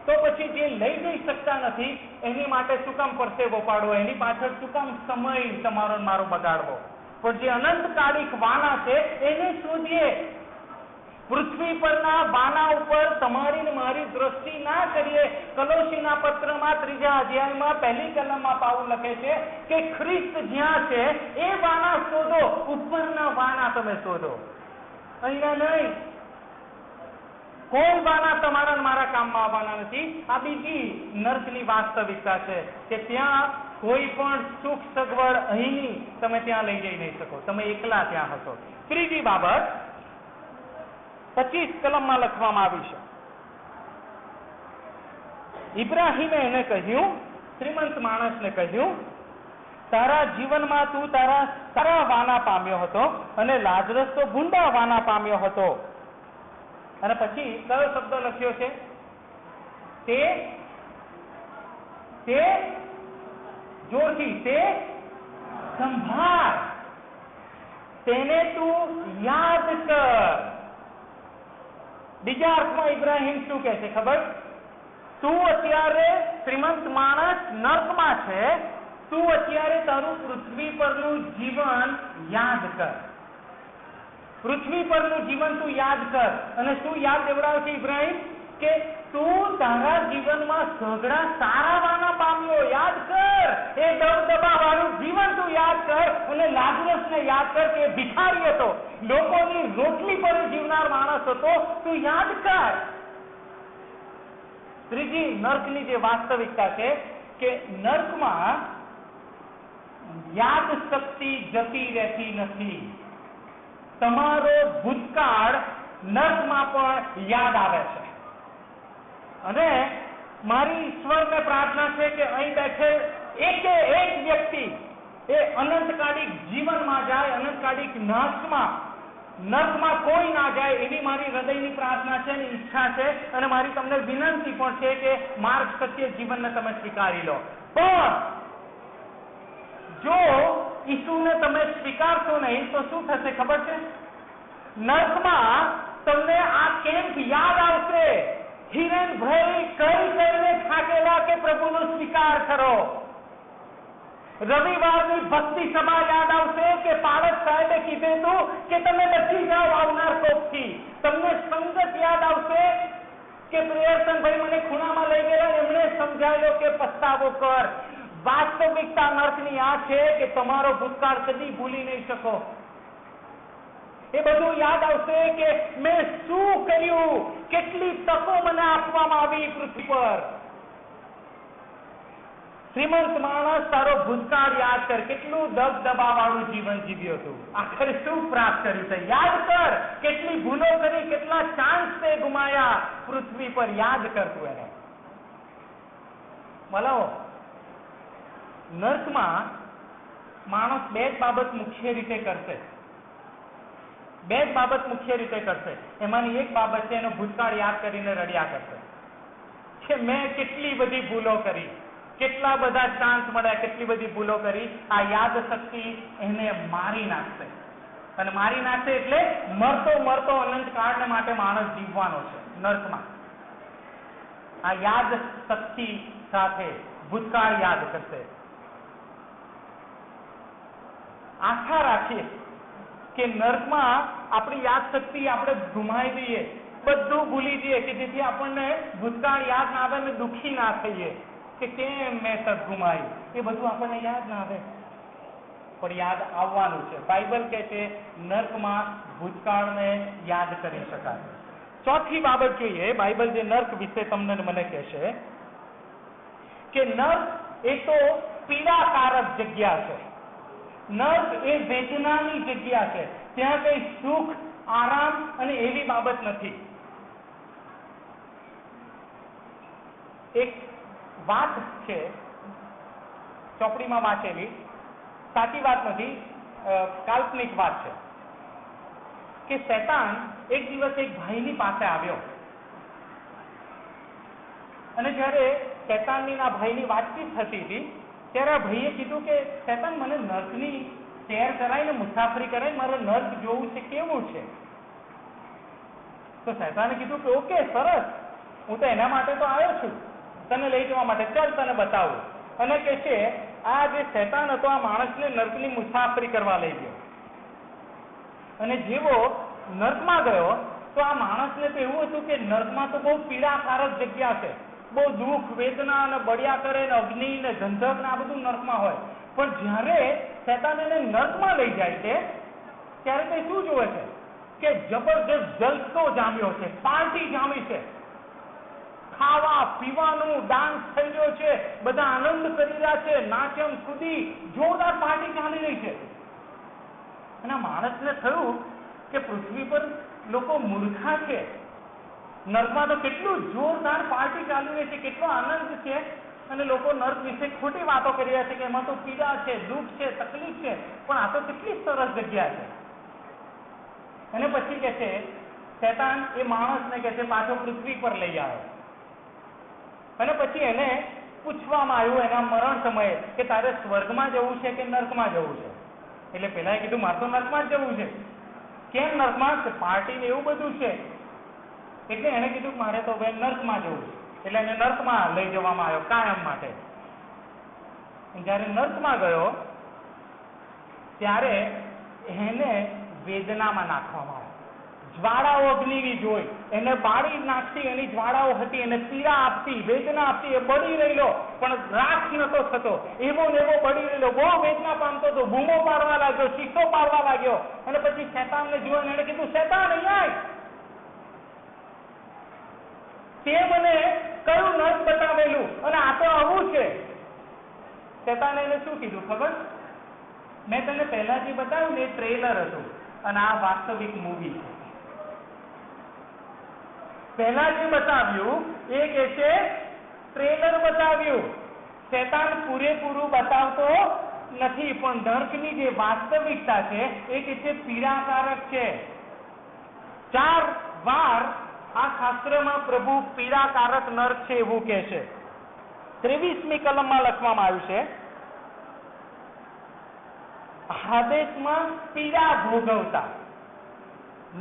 [SPEAKER 1] તો પછી જે લઈ જઈ શકતા નથી એની માટે શું કામ પરસેવો પાડવો, એની પાછળ શું કામ સમય તમારો મારો બગાડવો? પણ જે અનંતકાલિક વાના છે એને શોધીએ. પૃથ્વી પરના વાના ઉપર તમારી ને મારી દ્રષ્ટિ ના કરીએ. કલોસીના પત્રમાં 3 અધ્યાયમાં 1લી કલમમાં પાઉલ લખે છે કે ખ્રિસ્ત જ્યાં છે એ વાના શોધો, ઉપરના વાના તમે શોધો, અહીંયા નહીં. કોઈ વાના તમારા મારા કામમાં આવવાના નથી. આ બીજી નર્કની વાસ્તવિકતા છે કે ત્યાં કોઈ પણ સુખ સગવડ અહીંની તમે ત્યાં લઈ જઈ નહીં શકો, તમે એકલા ત્યાં હશો. ત્રીજી બાબત 25 કલમમાં લખવામાં આવી છે. ઇબ્રાહીમે એને કહ્યું, શ્રીમંત માણસને કહ્યું, તારા જીવનમાં તું તારા સારા વાના પામ્યો હતો અને લાજરસ તો ભૂંડા વાના પામ્યો હતો. અને પછી કયો શબ્દ લખ્યો છે? તે જોરથી, તે સંભાળ, તેને તું યાદ કર. બીજા અર્થમાં ઇબ્રાહિમ શું કહે છે ખબર? તું અત્યારે શ્રીમંત માણસ નર્કમાં છે, તું અત્યારે તારું પૃથ્વી પરનું જીવન યાદ કર. પૃથ્વી પરનું જીવન તું યાદ કર. અને શું યાદ દેવડાવે છે ઇબ્રાહિમ? કે તું તારા જીવનમાં સઘળા સારાવાના પામ્યો યાદ કર. એ દબદબા વાળું જીવન તું યાદ કર. અને લાજરસને યાદ કર કે ભિખારી હતો, લોકોની રોટલી પર જીવનાર માણસ હતો, તું યાદ કર. ત્રીજી નર્કની જે વાસ્તવિકતા છે કે નર્કમાં યાદ શક્તિ જતી રહેતી નથી. તમારો ભૂતકાળ નર્કમાં પણ યાદ આવે છે. અને મારી ઈશ્વરને પ્રાર્થના છે કે અહીં બેઠે એકે એક વ્યક્તિ એ અનંતકાલિક જીવનમાં જાય, અનંતકાલિક નર્કમાં કોઈ ના જાય, એવી મારી હૃદયની પ્રાર્થના છે અને ઈચ્છા છે. અને મારી તમને વિનંતી પણ છે કે માર્ગ સત્ય જીવનને તમે સ્વીકારી લો. પણ જો ઈસુને તમે સ્વીકારશો નહીં તો શું થશે ખબર છે? નર્કમાં તમને આ કેમ્પ યાદ આવશે. હિરેન ભાઈ કરીને થાકેલા કે પ્રભુનો સ્વીકાર કરો. રવિવારની ભક્તિ સભા યાદ આવશે કે પારસ સાહેબે કીધું હતું કે તમે બચી જાઓ આવનાર કોપથી. તમને સંગત યાદ આવશે કે પ્રિયર્તનભાઈ મને ખૂણામાં લઈ ગયા, એમણે સમજાવ્યો કે પસ્તાવો કર. વાસ્તવિકતા નર્કની આ છે કે તમારો ભૂતકાળ કદી ભૂલી નહીં શકો. એ બધું યાદ આવશે કે મેં શું કર્યું, કેટલી તકો મને આપવામાં આવી પૃથ્વી પર. શ્રીમંત માણસ તારો ભૂતકાળ યાદ કર, કેટલું દબદબા વાળું જીવન જીવ્યું હતું, આખરે શું પ્રાપ્ત કર્યું છે યાદ કર. કેટલી ભૂલો કરી, કેટલા ચાન્સ તે ગુમાયા પૃથ્વી પર, યાદ કરતું એને. બોલો, નર્કમાં માણસ બે જ બાબત મુખ્ય રીતે કરશે. એમાંની એક બાબત છે એનો ભૂતકાળ યાદ કરીને રડ્યા કરશે કે મેં કેટલી બધી ભૂલો કરી, કેટલા બધા ચાન્સ મળ્યા, કેટલી બધી ભૂલો કરી. આ યાદ શક્તિ એને મારી નાખશે. અને મારી નાખશે એટલે મરતો અનંતકાળને માટે માણસ જીવવાનો છે નર્કમાં. આ યાદ શક્તિ સાથે ભૂતકાળ યાદ કરશે. આશા રાખીએ કે નર્કમાં આપણી યાદ શક્તિ આપણે ગુમાવી દઈએ, બધું ભૂલી જઈએ, કે જેથી આપણને ભૂતકાળ યાદ ના આવે ને દુઃખી ના થઈએ કે કેમ મેં તક ગુમાવી. એ બધું આપણને યાદ ના આવે, પણ યાદ આવવાનું છે. બાઇબલ કહે છે નર્કમાં ભૂતકાળને યાદ કરી શકાય. ચોથી બાબત જોઈએ, બાઇબલ જે નર્ક વિશે તમને મને કહેશે કે નર્ક એ તો પીડાકારક જગ્યા છે. નર્ક એ વેદનાની જગ્યા છે. ત્યાં કઈ સુખ, આરામ અને એવી બાબત નથી. એક વાત છે ચોપડીમાં વાંચેલી, સાચી વાત નથી, કાલ્પનિક વાત છે કે શૈતાન એક દિવસ એક ભાઈની પાસે આવ્યો અને જ્યારે શૈતાનની ના ભાઈની વાતચીત થતી હતી ત્યારે આ ભાઈએ કીધું કે શૈતાન મને નર્કની સૈર કરાવીને મુસાફરી કરાવી, મારે નર્ક જોવું છે કેવું છે. તો શૈતાને કીધું કે ઓકે સરસ, હું તો એના માટે તો આવ્યો છું, તને લઈ જવા માટે, ચાલ તને બતાવું. અને કે છે આ જે શૈતાન હતો આ માણસને નર્કની મુસાફરી કરવા લઈ ગયો. અને જેવો નર્કમાં ગયો તો આ માણસને તો એવું હતું કે નર્કમાં તો બહુ પીડાકારક જગ્યા છે, બહુ દુઃખ, વેદના અને બળ્યા કરે ને અગ્નિ ને ગંધક ને આ બધું નર્કમાં હોય. પણ જ્યારે શૈતાન એને નર્કમાં લઈ જાય છે ત્યારે તે શું જોવે છે કે જબરજસ્ત જલસો જામ્યો છે, પાર્ટી જામી છે, ખાવા પીવાનું ડાન્સ થઈ રહ્યો છે, બધા આનંદ કરી રહ્યા છે, નાચમ કુદી જોરદાર પાર્ટી ચાલી રહી છે. અને માણસને થયું કે પૃથ્વી પર લોકો મૂર્ખા છે, નર્કમાં તો કેટલું જોરદાર પાર્ટી ચાલી રહી છે, કેટલો આનંદ છે, અને લોકો નર્ક વિશે ખોટી વાતો કરી રહ્યા છે કે એમાં તો પીડા છે, દુઃખ છે, તકલીફ છે, પણ આ તો કેટલી સરસ જગ્યા છે. અને પછી કહે છે શેતાન એ માણસને કે છે પાછો પૃથ્વી પર લઈ આવ્યો, અને પછી એને પૂછવામાં આવ્યું એના મરણ સમયે કે તારે સ્વર્ગમાં જવું છે કે નર્કમાં જવું છે? એટલે પેલા એ કીધું મારે તો નર્કમાં જ જવું છે. કેમ નર્કમાં? પાર્ટી ને એવું બધું છે. એટલે એને કીધું મારે તો હવે નર્કમાં જવું છે. એટલે એને નર્કમાં લઈ જવામાં આવ્યો કાયમ માટે. જયારે નર્કમાં ગયો ત્યારે એને વેદનામાં નાખવામાં આવ્યો. જ્વાળાઓ અગ્નિની જોઈ એને બાળી નાખતી, એની જ્વાળાઓ હતી, એને પીડા આપતી, વેદના આપતી, એ બળી રહેલો પણ રાખ નતો થતો, એવો ને એવો બળી રહેલો, બહુ વેદના પામતો હતો, બૂમો પાડવા લાગ્યો, શીશો પાડવા લાગ્યો. અને પછી શેતાનને જોઈને એને કીધું, શેતાન અહીંયા તે મને કયું નર્ક બતાવેલું અને આ તો આવું છે. શેતાને એને શું કીધું ખબર? મેં તને પહેલા જે બતાવ્યું ને એ ટ્રેલર હતું અને આ વાસ્તવિક મૂવી છે. પહેલા જે બતાવ્યું એ કે છે ટ્રેલર બતાવ્યું. શેતાન પૂરેપૂરું બતાવતો નથી, પણ નર્કની જે વાસ્તવિકતા છે એ કે છે પીડાકારક છે. 4 વાર આ શાસ્ત્રમાં પ્રભુ પીડાકારક નર્ક છે એવું કહે છે. 23મી કલમમાં લખવામાં આવ્યું છે હાદેશમાં પીડા ભોગવતા.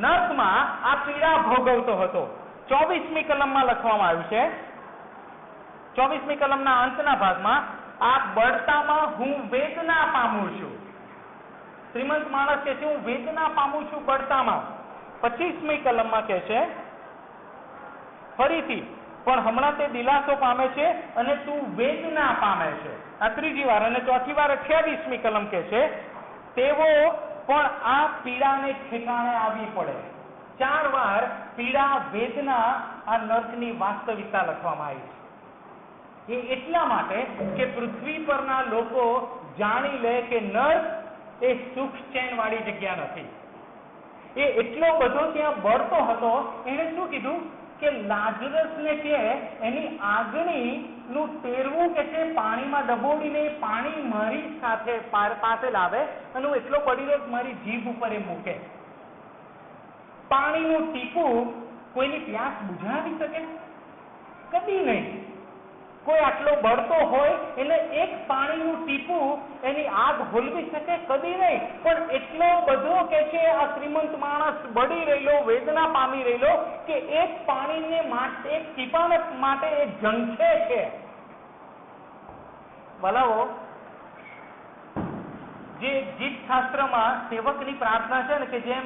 [SPEAKER 1] નર્કમાં આ પીડા ભોગવતો હતો. 24મી કલમમાં લખવામાં આવ્યું છે, 24મી કલમના અંતના ભાગમાં, આ બળતામાં હું વેદના પામું છું. શ્રીમંત માણસ કહે છે હું વેદના પામું છું બળતામાં. 25મી કલમમાં કહે છે ફરીથી, પણ હમણાં તે દિલાસો પામે છે અને તું વેદના પામે છે. આ 3જી વાર. અને 4થી વાર 28મી કલમ કહે છે તેઓ પણ આ પીડાને ઠેકાણે આવી પડે. 4 વાર પીડા, વેદના આ નર્કની વાસ્તવિકતા લખવામાં આવી છે. એ એટલા માટે કે પૃથ્વી પરના લોકો જાણી લે કે નર્ક એ સુખ ચેન વાળી જગ્યા નથી. એ એટલો બધો ત્યાં બળતો હતો. એને શું કીધું કે લાજરસને કે એની આગળીનું તેરવું કે છે પાણીમાં ડબોડીને પાણી મારી સાથે પાસે લાવે અને હું એટલો પડી રહ્યો મારી જીભ ઉપર એ મૂકે. પાણીનું ટીપું કોઈની પ્યાસ બુઝાવી શકે? કદી નહીં. કોઈ આટલો બળતો હોય એને એક પાણીનું ટીપું એની આગ હોલવી શકે? કદી નહીં. પણ એટલો બધો કે છે આ શ્રીમંત માણસ બળી રહેલો, વેદના પામી રહેલો કે એક પાણીને માટે, એક ટીપાને માટે એ ઝંખે છે. ભલાઓ, જે ગીત શાસ્ત્રમાં સેવકની પ્રાર્થના છે ને કે જેમ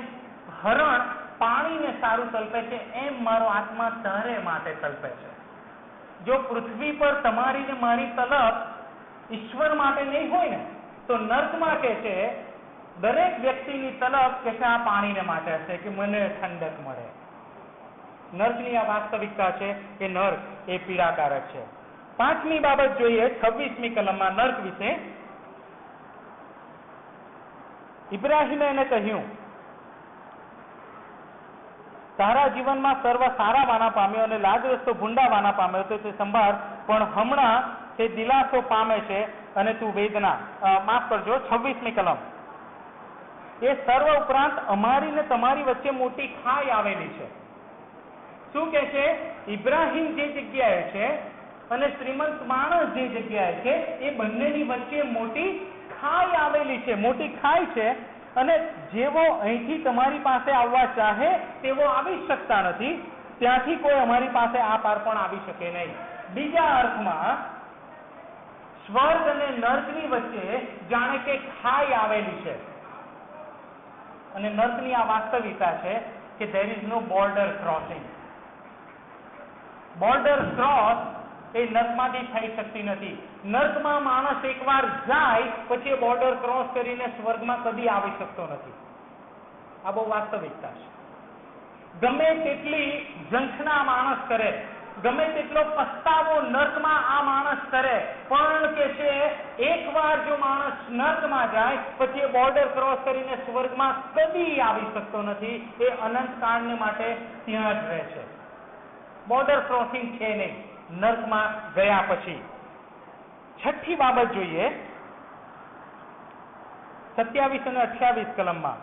[SPEAKER 1] હરણ પાણીને સારું તલપે છે એમ મારો આત્મા તારે માટે તલપે છે. જો પૃથ્વી પર તમારી ને મારી તલપ ઈશ્વર માટે નહીં હોય ને તો નર્કમાં કે છે દરેક વ્યક્તિની તલપ કે છે આ પાણીને માટે હશે કે મને ઠંડક મળે. નર્કની આ વાસ્તવિકતા છે કે નર્ક એ પીડાકારક છે. 5મી બાબત જોઈએ 26મી કલમમાં નર્ક વિશે. ઇબ્રાહીમે એને કહ્યું તારા જીવનમાં સર્વ સારા વાના પામ્યો અને લાજરસ તો ભૂંડા વાના પામ્યો તો તે સંભાળ, પણ હમણાં તે દિલાસો પામે છે અને તું વેદના. માફ કરજો, 26મી કલમ. એ સર્વ ઉપરાંત અમારી ને તમારી વચ્ચે મોટી ખાઈ આવેલી છે. શું કે છે? ઇબ્રાહીમ જે જગ્યાએ છે અને શ્રીમંત માણસ જે જગ્યાએ છે એ બંનેની વચ્ચે મોટી ખાઈ આવેલી છે. મોટી ખાઈ છે અને જેવો અહીંથી તમારી પાસે આવવા ચાહે તેવો આવી શકતા નથી, ત્યાંથી કોઈ અમારી પાસે આ પાર પણ આવી શકે નહીં. બીજા અર્થમાં સ્વર્ગ અને નર્કની વચ્ચે જાણે કે ખાઈ આવેલી છે. અને નર્કની આ વાસ્તવિકતા છે કે there is no border crossing. Border cross એ નર્કમાંથી થઈ શકતી નથી. નર્કમાં માણસ એકવાર જાય પછી બોર્ડર ક્રોસ કરીને સ્વર્ગમાં કદી આવી શકતો નથી. આ બહુ વાસ્તવિકતા છે. ગમે તેટલી ઝંખના માણસ કરે, ગમે તેટલો પસ્તાવો નર્કમાં આ માણસ કરે, પણ કે છે એકવાર જો માણસ નર્કમાં જાય પછી બોર્ડર ક્રોસ કરીને સ્વર્ગમાં કદી આવી શકતો નથી. એ અનંત કાળને માટે ત્યાં જ રહે છે. બોર્ડર ક્રોસિંગ છે નહીં નર્કમાં ગયા પછી. 6ઠ્ઠી બાબત જોઈએ 27 અને 28 કલમમાં.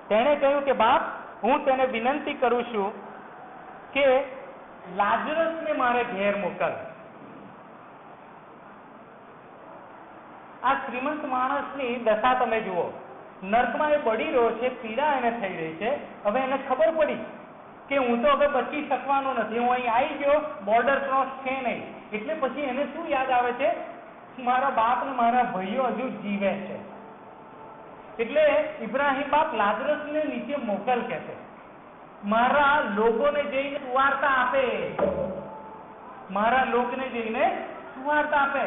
[SPEAKER 1] તેણે કહ્યું કે બાપ, હું તેને વિનંતી કરું છું કે લાજરસને મારે ઘેર મોકલ. આ શ્રીમંત માણસની દશા તમે જુઓ. નર્કમાં એ પડી રહ્યો છે, પીડા એને થઈ રહી છે. હવે એને ખબર પડી કે હું તો હવે બચી શકવાનો નથી, હું અહીં આવી ગયો, બોર્ડર ક્રોસ છે નહીં. એટલે પછી એને શું યાદ આવે છે? મારા બાપ ને મારા ભાઈઓ હજુ જીવે છે. એટલે ઇબ્રાહિમ બાપ લાજરસને નીચે મોકલ કે છે. મારા લોકોને જઈને સુવાર્તા આપે, મારા લોકોને જઈને સુવાર્તા આપે.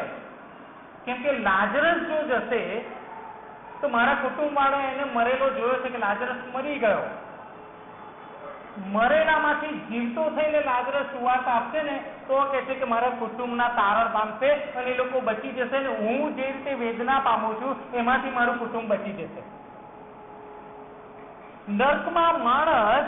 [SPEAKER 1] કેમ કે લાજરસ જો જશે તો મારા કુટુંબ વાળા એને મરેલો જોયો છે કે લાજરસ મરી ગયો. મરેલામાંથી જીવતો થઈને લાજરસ સુવાર્તા આપશે ને તો કહે છે કે મારા કુટુંબના તારણ પામશે અને એ લોકો બચી જશે ને હું જે રીતે વેદના પામું છું એમાંથી મારું કુટુંબ બચી જશે. નર્કમાં માણસ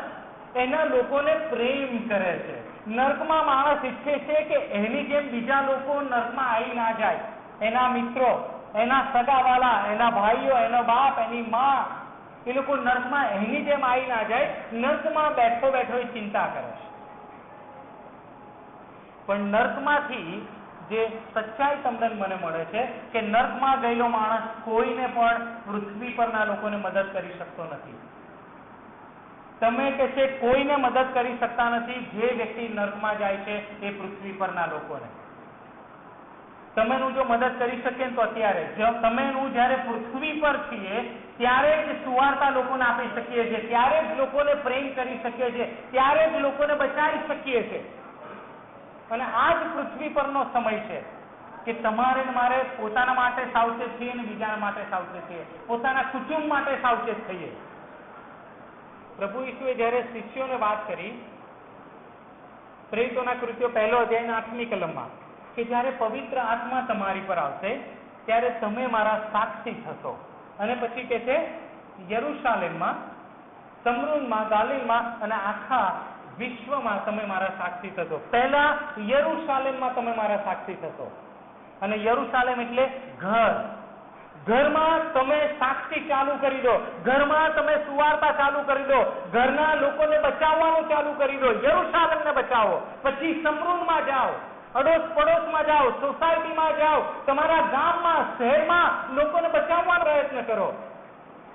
[SPEAKER 1] એના લોકોને પ્રેમ કરે છે. નર્કમાં માણસ ઈચ્છે છે કે એની જેમ બીજા લોકો નર્કમાં આવી ના જાય. એના મિત્રો, એના સગાવાલા, એના ભાઈઓ, એનો બાપ, એની માં, એ લોકો નર્કમાં એની જેમ આવી ના જાય. નર્કમાં બેઠો બેઠો એ ચિંતા કરે છે. પણ નર્કમાંથી જે સચ્ચાઈ તમને મને મળે છે કે નર્કમાં ગયેલો માણસ કોઈને પણ પૃથ્વી પરના લોકોને મદદ કરી શકતો નથી. તમે કે છે કોઈને મદદ કરી શકતા નથી. જે વ્યક્તિ નર્કમાં જાય છે એ પૃથ્વી પરના લોકોને. તમે જો મદદ કરી શકીએ તો અત્યારે તમે જયારે પૃથ્વી પર છીએ ત્યારે જ સુવાર્તા લોકોને આપી શકીએ છીએ, ત્યારે જ લોકોને પ્રેમ કરી શકીએ છીએ, ત્યારે જ લોકોને બચાવી શકીએ છીએ. અને આ જ પૃથ્વી પરનો સમય છે કે તમારે મારે પોતાના માટે સાવચેત છીએ અને બીજાના માટે સાવચેત છીએ, પોતાના કુટુંબ માટે સાવચેત થઈએ. પ્રભુ ઈસુએ જયારે શિષ્યોને વાત કરી પ્રેરિતોના કૃત્યો 1 અધ્યાયના 8મી કલમમાં કે જ્યારે પવિત્ર આત્મા તમારી પર આવશે ત્યારે તમે મારા સાક્ષી થશો. અને પછી કે છે યરુશાલેમમાં, સમરૂનમાં, ગાલિલમાં અને આખા વિશ્વમાં તમે મારા સાક્ષી થશો. પહેલા યરુશાલેમમાં તમે મારા સાક્ષી થશો. અને યરુશાલેમ એટલે ઘર. ઘરમાં તમે સાક્ષી ચાલુ કરી દો, ઘરમાં તમે સુવાર્તા ચાલુ કરી દો, ઘરના લોકોને બચાવવાનું ચાલુ કરી દો. યરુશાલેમને બચાવો, પછી સમરૂનમાં જાઓ, અડોશ પડોશમાં જાઓ, સોસાયટીમાં જાઓ, તમારા ગામમાં, શહેરમાં લોકોને બચાવવાનો પ્રયત્ન કરો.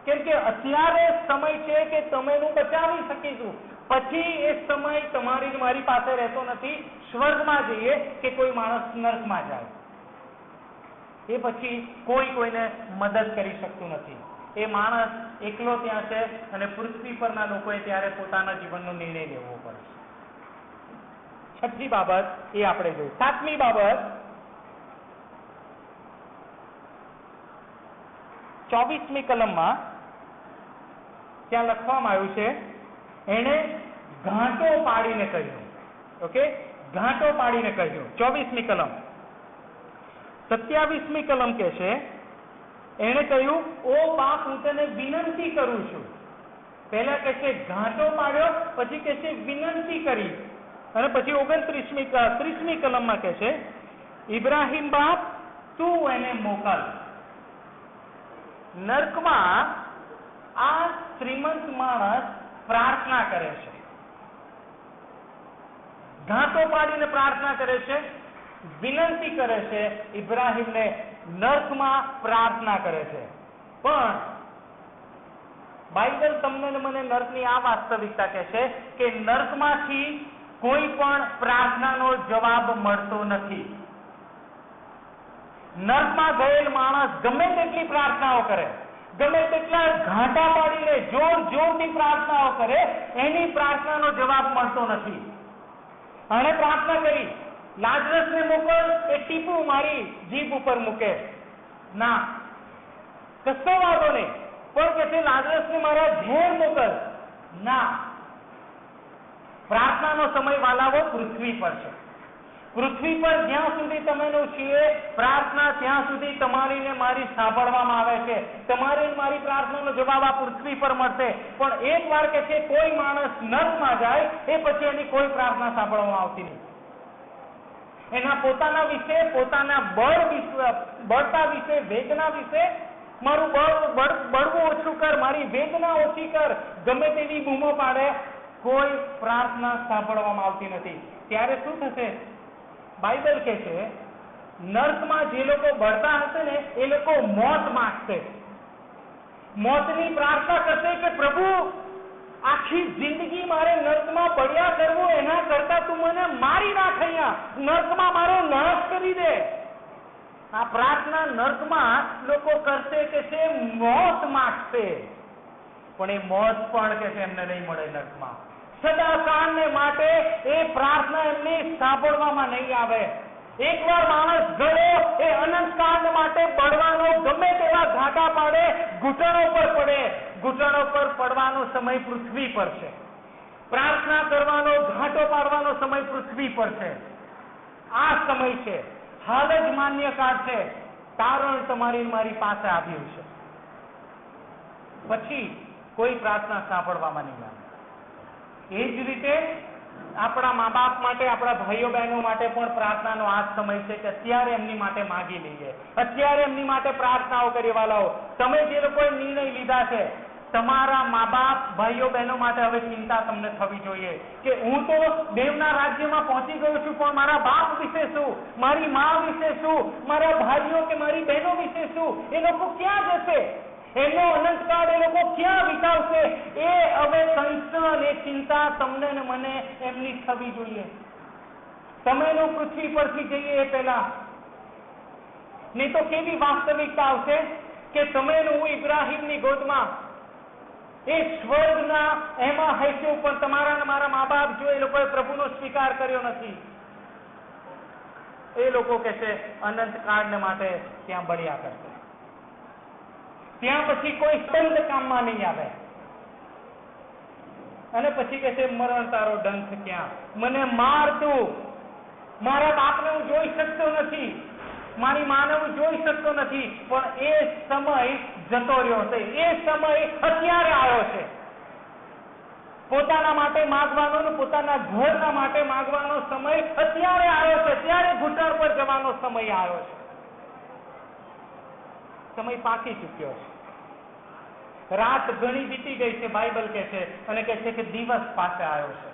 [SPEAKER 1] કેમ કે અત્યારે સમય છે કે તમે બચાવી શકીશું. પછી એ સમય તમારી મારી પાસે રહેતો નથી. સ્વર્ગમાં જઈએ કે કોઈ માણસ નર્કમાં જાય, એ પછી કોઈ કોઈને મદદ કરી શકતું નથી. એ માણસ એકલો ત્યાં છે અને પૃથ્વી પરના લોકોએ ત્યારે પોતાના જીવનનો નિર્ણય લેવો પડે. 6મી બાબત એ આપણે જોઈ. 7મી બાબત 24મી કલમમાં ત્યાં લખવામાં આવ્યું છે, એણે ઘાંટો પાડીને કહ્યું. ઓકે, ઘાંટો પાડીને કહ્યું. 24મી કલમ. 27મી કલમ કે છે, એણે કહ્યું ઓ બાપ, હું તને વિનંતી કરું છું. પહેલા કે છે ઘાંટો પાડ્યો, પછી કે છે વિનંતી કરી, અને પછી 30મી કલમમાં કે છે ઇબ્રાહિમ બાપ, તું એને મોકલ. નર્કમાં આ શ્રીમંત માણસ પ્રાર્થના કરે છે, ઘાંટો પાડીને પ્રાર્થના કરે છે, વિનંતી કરે છે. ઇબ્રાહિમને નર્કમાં પ્રાર્થના કરે છે. પણ બાઇબલ તમને મને નર્કની આ વાસ્તવિકતા કહે છે કે નર્કમાંથી કોઈ પણ પ્રાર્થનાનો જવાબ મળતો નથી. નર્કમાં ગયેલ માણસ ગમે તેટલી પ્રાર્થનાઓ કરે, ગમે તેટલા ઘાંટા પાડીને જોરથી પ્રાર્થનાઓ કરે, એની પ્રાર્થનાનો જવાબ મળતો નથી. અને પ્રાર્થના કરી લાજરસને મોકલ, એ ટીપું મારી જીભ ઉપર મૂકે. ના, કશો વાંધો નહીં, પણ કે છે લાજરસને મારા ઘેર મોકલ. ના, પ્રાર્થનાનો સમય વાલાવો પૃથ્વી પર છે. પૃથ્વી પર જ્યાં સુધી તમે છીએ, પ્રાર્થના ત્યાં સુધી તમારી ને મારી સાંભળવામાં આવે છે. તમારી મારી પ્રાર્થનાનો જવાબ આ પૃથ્વી પર મળશે. પણ એક વાર કે છે કોઈ માણસ નર્કમાં જાય એ પછી એની કોઈ પ્રાર્થના સાંભળવામાં આવતી નહીં. એના પોતાના વિશે, પોતાના બળતા વિશે, વેદના વિશે મારું બળવું ઓછું કર, મારી વેદના ઓછી કર, ગમે તેવી બૂમો પાડે, કોઈ પ્રાર્થના સાંભળવામાં આવતી નથી. ત્યારે શું થશે? બાઇબલ કહે છે નર્કમાં જે લોકો બળતા હશે ને એ લોકો મોત માગશે, મોતની પ્રાર્થના કરશે કે પ્રભુ આખી જિંદગી મારે નર્કમાં પડ્યા કરવું, એના કરતા તું મને મારી નાખ, અહીંયા નર્કમાં મારો નાશ કરી દે. આ પ્રાર્થના નર્કમાં લોકો કરશે કે છે મોત માગશે, પણ એ મોત પણ કે છે એમને નહીં મળે નર્કમાં. સદાકાળને માટે એ પ્રાર્થના એમની સાંભળવામાં નહીં આવે. એકવાર માણસ ગયો એ અનંતકાળ માટે બળવાનો, ગમે તેવા ઘાટા પાડે, ઘૂંટણો પર પડે. ઘૂંટણો પર પડવાનો સમય પૃથ્વી પર છે, પ્રાર્થના કરવાનો, ઘાટો પાડવાનો સમય પૃથ્વી પર છે. આ સમય છે, હાલ જ માન્ય કાળ છે. તારણ તમારી મારી પાસે આવ્યું છે, પછી કોઈ પ્રાર્થના સાંભળવામાં નહીં આવે. એ જ રીતે આપણા મા બાપ માટે, આપણા ભાઈઓ બહેનો માટે પણ પ્રાર્થનાનો આ સમય છે કે અત્યારે એમની માટે માગી લઈએ, અત્યારે એમની માટે પ્રાર્થનાઓ કરી. વાલાઓ, તમે જે લોકોએ નિર્ણય લીધા છે, તમારા મા બાપ, ભાઈઓ બહેનો માટે હવે ચિંતા તમને થવી જોઈએ કે હું તો દેવના રાજ્યમાં પહોંચી ગયો છું, પણ મારા બાપ વિશે શું, મારી મા વિશે શું, મારા ભાઈઓ કે મારી બહેનો વિશે શું? એ લોકો ક્યાં જશે? એમનો અનંતકાળ એ લોકો ક્યાં વિતાવશે? એ હવે કન્સર્ન, એ ચિંતા તમને ને મને એમની થવી જોઈએ. સમયનું પૃથ્વી પરથી જઈએ એ પહેલા. નહીં તો કેવી વાસ્તવિકતા આવશે કે તમે હું ઇબ્રાહીમની ગોદમાં, એ સ્વર્ગના એમાં હૈશું, પણ તમારા ને મારા મા બાપ જો એ લોકોએ પ્રભુનો સ્વીકાર કર્યો નથી, એ લોકો કે છે અનંતકાળને માટે ત્યાં બળ્યા કરશે. ત્યાં પછી કોઈ સ્પંદ કામમાં નહીં આવે. અને પછી કે છે મરણ તારો ડંખ ક્યાં, મને માર તું. મારા બાપને હું જોઈ શકતો નથી, મારી માને હું જોઈ શકતો નથી, પણ એ સમય જતો રહ્યો છે. એ સમય અત્યારે આવ્યો છે. પોતાના માટે માગવાનો ને પોતાના ઘરના માટે માગવાનો સમય અત્યારે આવ્યો છે. ત્યારે ઘૂંટણ પર જવાનો સમય આવ્યો છે. સમય પાકી ચૂક્યો છે. રાત ઘણી વીતી ગઈ છે, બાઇબલ કહે છે, અને કહે છે કે દિવસ પાસે આવ્યો છે.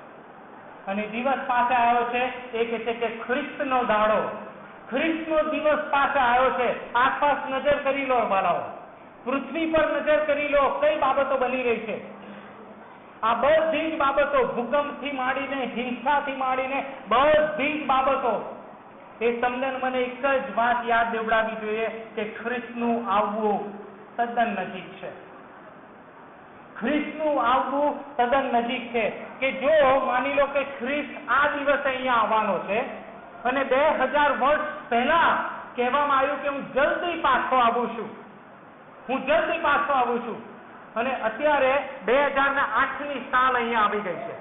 [SPEAKER 1] અને દિવસ પાસે આવ્યો છે એ કહે છે કે ખ્રિસ્તનો દાડો, ખ્રિસ્તનો દિવસ પાસે આવ્યો છે. આસપાસ નજર કરી લો વાલાઓ, પૃથ્વી પર નજર કરી લો, કઈ બાબતો બની રહી છે. આ બધી જ બાબતો, ભૂકંપથી માંડીને, હિંસાથી માંડીને બધી જ બાબતો, એ તમને મને એક જ વાત યાદ દેવડાવવી જોઈએ કે ખ્રિસ્તનું આવવું તદ્દન નજીક છે. ખ્રિસ્તનું આવવું તદ્દન નજીક છે. કે જો માની લો કે ખ્રિસ્ત આ દિવસે અહીંયા આવવાનો છે, અને 2000 વર્ષ પહેલા કહેવામાં આવ્યું કે હું જલ્દી પાછો આવું છું, હું જલ્દી પાછો આવું છું, અને અત્યારે 2008ની સાલ અહીંયા આવી ગઈ છે.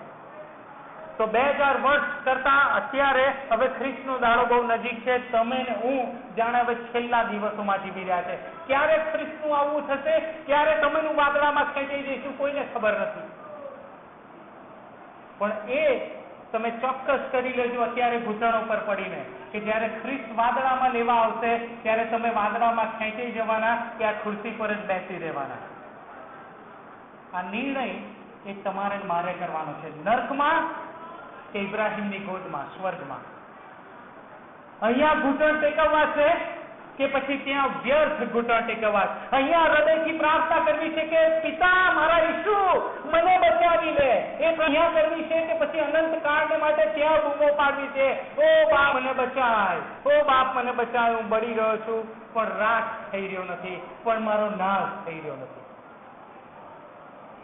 [SPEAKER 1] તો 2000 વર્ષ કરતા અત્યારે હવે ખ્રિસ્તનો દાડો બહુ નજીક છે. તમે ને હું જાણે હવે છેલ્લા દિવસોમાં જીવી રહ્યા છે. ક્યારે ખ્રિસ્તનું આવવું થશે, ક્યારે તમેનું વાદળામાં ખેંચાઈ જઈશું, કોઈને ખબર નથી. પણ એ તમે ચોક્કસ કરી લેજો અત્યારે ઘૂંટણો પર પડીને કે જ્યારે ખ્રિસ્ત વાદળામાં લેવા આવશે ત્યારે તમે વાદળામાં ખેંચાઈ જવાના કે આ ખુરશી પર જ બેસી રહેવાના. આ નિર્ણય એ તમારે મારે કરવાનો છે. નર્કમાં કે ઇબ્રાહીમની ગોદમાં, સ્વર્ગમાં. અહીંયા ઘૂંટણ ટેકવવા છે કે પછી ત્યાં વ્યર્થ ઘૂંટણ ટેકવવા? અહીંયા હૃદયથી પ્રાર્થના કરવી છે કે પિતા મારા ઈસુ મને બચાવી લે, એ અહીંયા કરવી છે કે પછી અનંત કાળને માટે ત્યાં બૂમો પાડવી છે, ઓ બાપ મને બચાય, ઓ બાપ મને બચાય, હું બળી રહ્યો છું પણ રાખ થઈ રહ્યો નથી, પણ મારો નાશ થઈ રહ્યો નથી.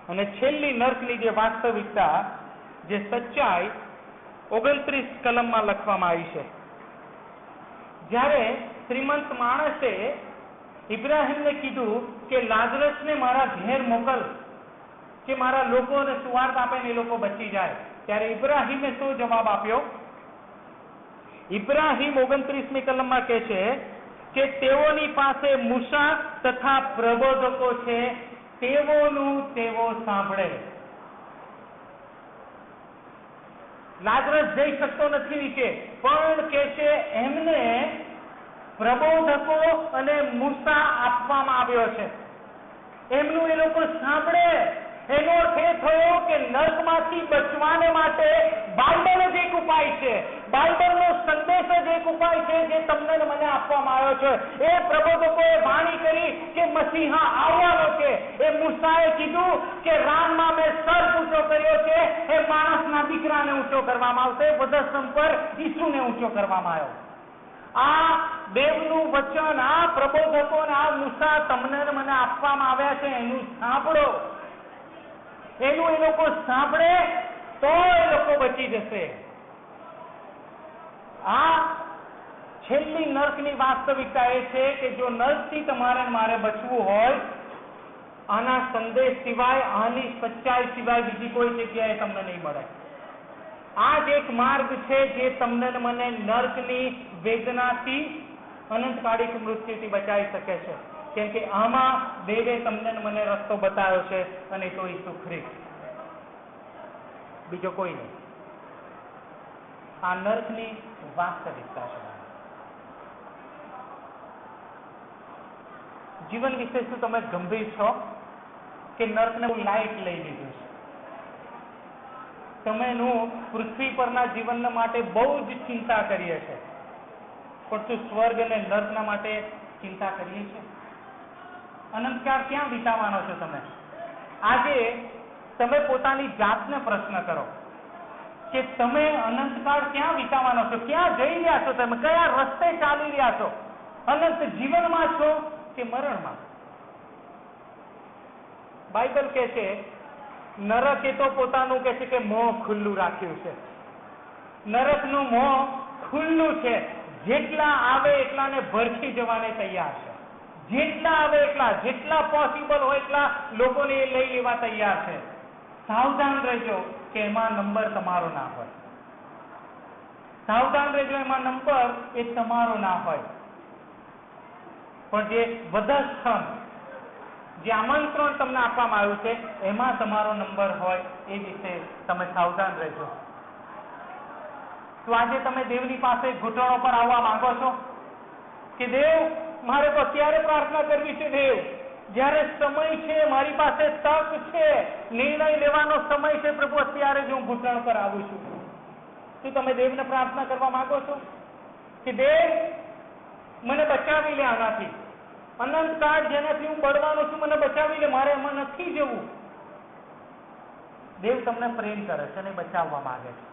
[SPEAKER 1] અને છેલ્લી નર્કની જે વાસ્તવિકતા, જે સચ્ચાઈ 29 કલમમાં લખવામાં આવી છે. જ્યારે શ્રીમંત માણસે ઇબ્રાહીમને કીધું કે લાજરસને મારા ઘેર મોકલ કે મારા લોકોને સુવાર્ત આપે ને એ લોકો બચી જાય, ત્યારે ઇબ્રાહીમે શું જવાબ આપ્યો? ઇબ્રાહીમ 29મી કલમમાં કહે છે કે તેઓની પાસે મૂસા તથા પ્રબોધકો છે, તેઓનું તેઓ સાંભળે. લાજરસ જઈ શકતો નથી નીચે, પણ કે છે એમને પ્રબોધકો અને મૂસા આપવામાં આવ્યો છે. એમનું એ લોકો સાંભળે. એનો અર્થ એ થયો કે નર્કમાંથી બચવાને માટે બાઇબલ જ એક ઉપાય છે. બાઇબલનો સંદેશ જ એક ઉપાય છે જે તમને ને મને આપવામાં આવ્યો છે. એ પ્રબોધકોએ વાણી કરી કે મસીહા આવવાનો છે. એ મૂસાએ કીધું કે રામમાં મેં સર્પ ઊંચો કર્યો છે. એ માણસના દીકરાને ઊંચો કરવામાં આવશે. વધસ્તંભ પર ઈસુને ઊંચો કરવામાં આવ્યો. આ દેવનું વચન, આ પ્રબોધકો અને આ મૂસા તમને ને મને આપવામાં આવ્યા છે. એનું સાંભળો. એનું એ લોકો સાંભળે તો એ લોકો બચી જશે. આ છેલ્લી નર્કની વાસ્તવિકતા એ છે કે જો નર્કથી તમારે મારે બચવું હોય, આના સંદેશ સિવાય, આની સચ્ચાઈ સિવાય બીજી કોઈ જગ્યાએ તમને નહીં મળે. આ જ એક માર્ગ છે જે તમને મને નર્કની વેદનાથી, અનંતકાળિક મૃત્યુથી બચાવી શકે છે. કેમ કે આમાં દેવે તમને મને રસ્તો બતાવ્યો છે, અને તો ઈસુ ખ્રિસ્ત, બીજો કોઈ નહીં. આ નર્કની વાસ્તવિકતા છે. જીવન વિશે શું તમે ગંભીર છો કે નર્કને લાઈટ લઈ લીધું છે? તમેનું પૃથ્વી પરના જીવન માટે બહુ જ ચિંતા કરીએ છે, પણ શું સ્વર્ગ અને નર્કના માટે ચિંતા કરીએ છીએ? અનંતકાળ ક્યાં વિતાવવાનો છો તમે? આજે તમે પોતાની જાતને પ્રશ્ન કરો કે તમે અનંતકાળ ક્યાં વિતાવવાનો છો? ક્યાં જઈ રહ્યા છો? તમે કયા રસ્તે ચાલી રહ્યા છો? અનંત જીવનમાં છો કે મરણમાં? બાઇબલ કહે છે નરક એ તો પોતાનું કહે છે કે મોં ખુલ્લું રાખ્યું છે. નરકનું મોં ખુલ્લું છે. જેટલા આવે એટલાને ભરખી જવાને તૈયાર છે. જેટલા આવે એટલા, જેટલા પોસિબલ હોય એટલા લોકોને એ લઈ લેવા તૈયાર છે. સાવધાન રહેજો કે એમાં નંબર તમારો ના હોય. સાવધાન રહેજો, એમાં નંબર એ તમારો ના હોય. પણ જે વધસ્તંભ, જે આમંત્રણ તમને આપવામાં આવ્યું છે એમાં તમારો નંબર હોય, એ વિશે તમે સાવધાન રહેજો. તો આજે તમે દેવની પાસે ઘૂંટણો પર આવવા માંગો છો કે દેવ, મારે તો અત્યારે પ્રાર્થના કરવી છે. દેવ, જ્યારે સમય છે, મારી પાસે તક છે, નિર્ણય લેવાનો સમય છે, પ્રભુ અત્યારે જ હું ઘૂંટણ પર આવું છું. શું તમે દેવને પ્રાર્થના કરવા માંગો છો કે દેવ મને બચાવી લે આનાથી, અનંતકાળ જેનાથી હું બળવાનો છું મને બચાવી લે, મારે એમાં નથી જવું? દેવ તમને પ્રેમ કરે છે અને બચાવવા માંગે છે.